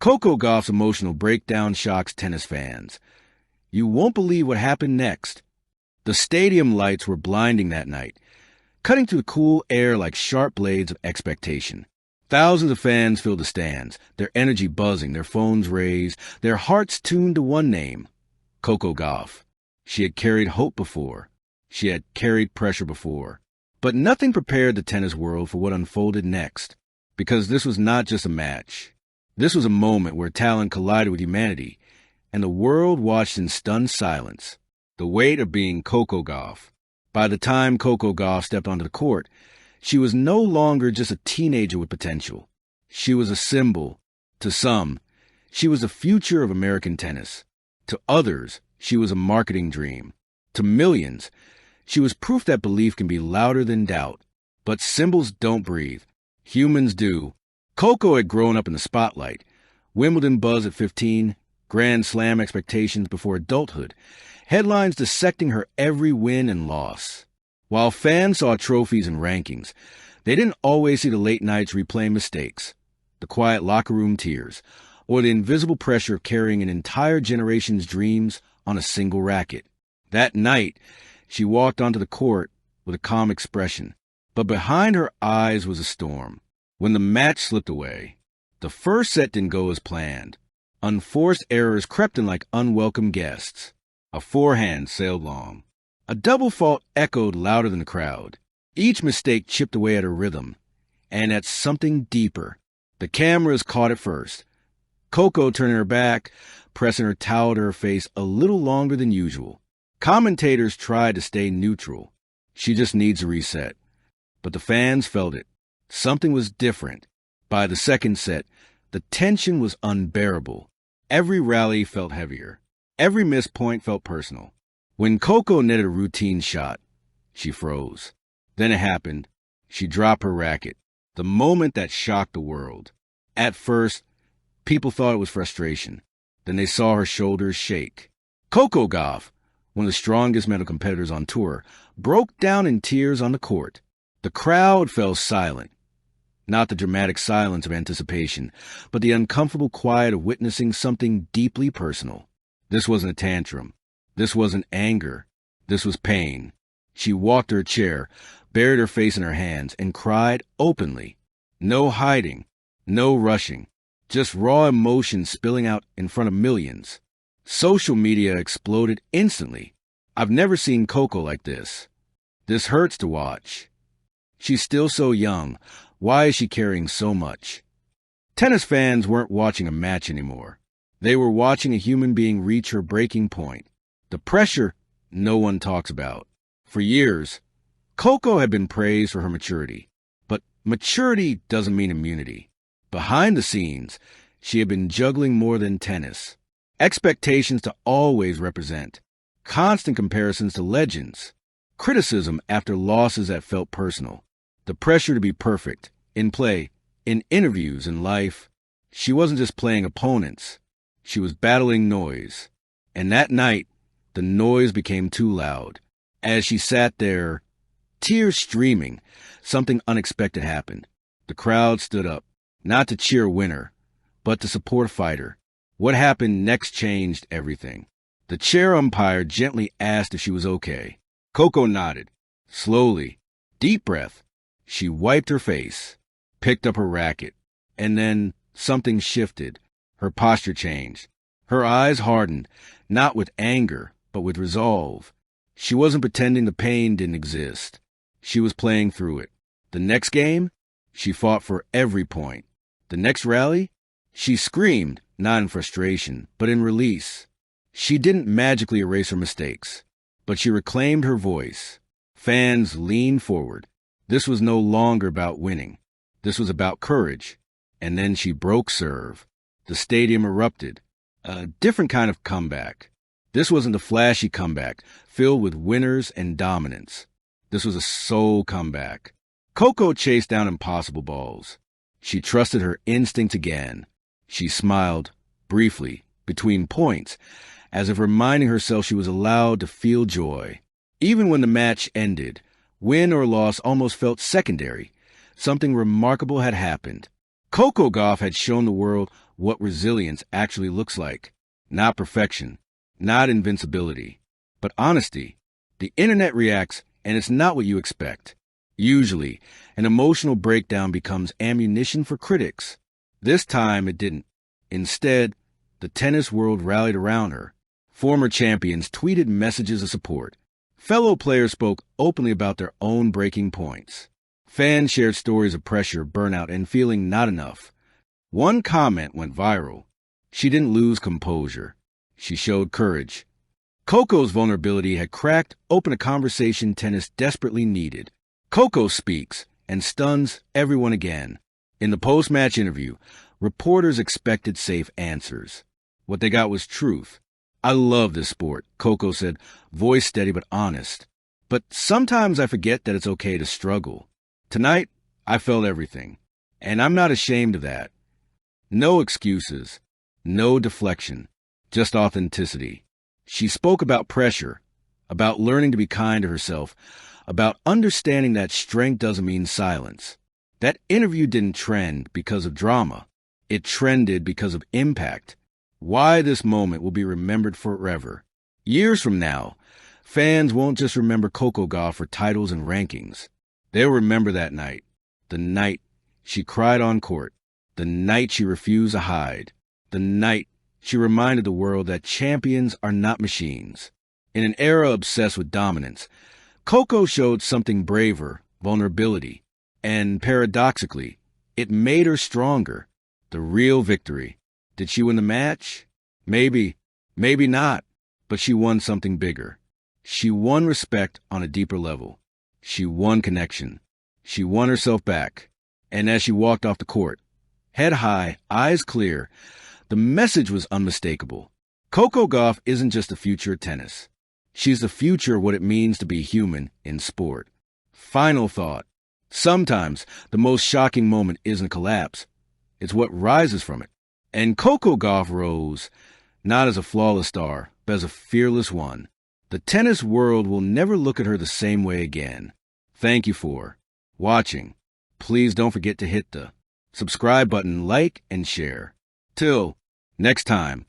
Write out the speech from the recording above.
Coco Gauff's emotional breakdown shocks tennis fans. You won't believe what happened next. The stadium lights were blinding that night, cutting through the cool air like sharp blades of expectation. Thousands of fans filled the stands, their energy buzzing, their phones raised, their hearts tuned to one name, Coco Gauff. She had carried hope before. She had carried pressure before. But nothing prepared the tennis world for what unfolded next, because this was not just a match. This was a moment where talent collided with humanity, and the world watched in stunned silence. The weight of being Coco Gauff. By the time Coco Gauff stepped onto the court, she was no longer just a teenager with potential. She was a symbol. To some, she was the future of American tennis. To others, she was a marketing dream. To millions, she was proof that belief can be louder than doubt. But symbols don't breathe. Humans do. Coco had grown up in the spotlight. Wimbledon buzz at 15, Grand Slam expectations before adulthood, headlines dissecting her every win and loss. While fans saw trophies and rankings, they didn't always see the late nights replaying mistakes, the quiet locker room tears, or the invisible pressure of carrying an entire generation's dreams on a single racket. That night, she walked onto the court with a calm expression, but behind her eyes was a storm. When the match slipped away, the first set didn't go as planned. Unforced errors crept in like unwelcome guests. A forehand sailed long. A double fault echoed louder than the crowd. Each mistake chipped away at her rhythm, and at something deeper. The cameras caught it first. Coco turning her back, pressing her towel to her face a little longer than usual. Commentators tried to stay neutral. She just needs a reset. But the fans felt it. Something was different. By the second set, the tension was unbearable. Every rally felt heavier. Every missed point felt personal. When Coco netted a routine shot, she froze. Then it happened. She dropped her racket. The moment that shocked the world. At first, people thought it was frustration. Then they saw her shoulders shake. Coco Gauff, one of the strongest mental competitors on tour, broke down in tears on the court. The crowd fell silent. Not the dramatic silence of anticipation, but the uncomfortable quiet of witnessing something deeply personal. This wasn't a tantrum. This wasn't anger. This was pain. She walked to her chair, buried her face in her hands, and cried openly. No hiding, no rushing, just raw emotion spilling out in front of millions. Social media exploded instantly. I've never seen Coco like this. This hurts to watch. She's still so young. Why is she carrying so much? Tennis fans weren't watching a match anymore. They were watching a human being reach her breaking point. The pressure no one talks about. For years, Coco had been praised for her maturity. But maturity doesn't mean immunity. Behind the scenes, she had been juggling more than tennis. Expectations to always represent. Constant comparisons to legends. Criticism after losses that felt personal. The pressure to be perfect, in play, in interviews, in life. She wasn't just playing opponents. She was battling noise. And that night, the noise became too loud. As she sat there, tears streaming, something unexpected happened. The crowd stood up, not to cheer a winner, but to support a fighter. What happened next changed everything. The chair umpire gently asked if she was okay. Coco nodded. Slowly, deep breath. She wiped her face, picked up her racket, and then something shifted. Her posture changed. Her eyes hardened, not with anger, but with resolve. She wasn't pretending the pain didn't exist. She was playing through it. The next game, she fought for every point. The next rally, she screamed, not in frustration, but in release. She didn't magically erase her mistakes, but she reclaimed her voice. Fans leaned forward. This was no longer about winning. This was about courage. And then she broke serve. The stadium erupted. A different kind of comeback. This wasn't a flashy comeback, filled with winners and dominance. This was a soul comeback. Coco chased down impossible balls. She trusted her instinct again. She smiled, briefly, between points, as if reminding herself she was allowed to feel joy. Even when the match ended, win or loss almost felt secondary. Something remarkable had happened. Coco Gauff had shown the world what resilience actually looks like. Not perfection, not invincibility, but honesty. The internet reacts, and it's not what you expect. Usually, an emotional breakdown becomes ammunition for critics. This time it didn't. Instead, the tennis world rallied around her. Former champions tweeted messages of support. Fellow players spoke openly about their own breaking points. Fans shared stories of pressure, burnout, and feeling not enough. One comment went viral. She didn't lose composure. She showed courage. Coco's vulnerability had cracked open a conversation tennis desperately needed. Coco speaks and stuns everyone again. In the post-match interview, reporters expected safe answers. What they got was truth. "I love this sport," Coco said, voice steady but honest. "But sometimes I forget that it's okay to struggle. Tonight, I felt everything, and I'm not ashamed of that. No excuses, no deflection, just authenticity." She spoke about pressure, about learning to be kind to herself, about understanding that strength doesn't mean silence. That interview didn't trend because of drama. It trended because of impact. Why this moment will be remembered forever. Years from now, fans won't just remember Coco Gauff for titles and rankings. They'll remember that night. The night she cried on court. The night she refused to hide. The night she reminded the world that champions are not machines. In an era obsessed with dominance, Coco showed something braver, vulnerability. And paradoxically, it made her stronger. The real victory. Did she win the match? Maybe, maybe not. But she won something bigger. She won respect on a deeper level. She won connection. She won herself back. And as she walked off the court, head high, eyes clear, the message was unmistakable. Coco Gauff isn't just the future of tennis. She's the future of what it means to be human in sport. Final thought. Sometimes the most shocking moment isn't collapse. It's what rises from it. And Coco Gauff rose, not as a flawless star, but as a fearless one. The tennis world will never look at her the same way again. Thank you for watching. Please don't forget to hit the subscribe button, like, and share. Till next time.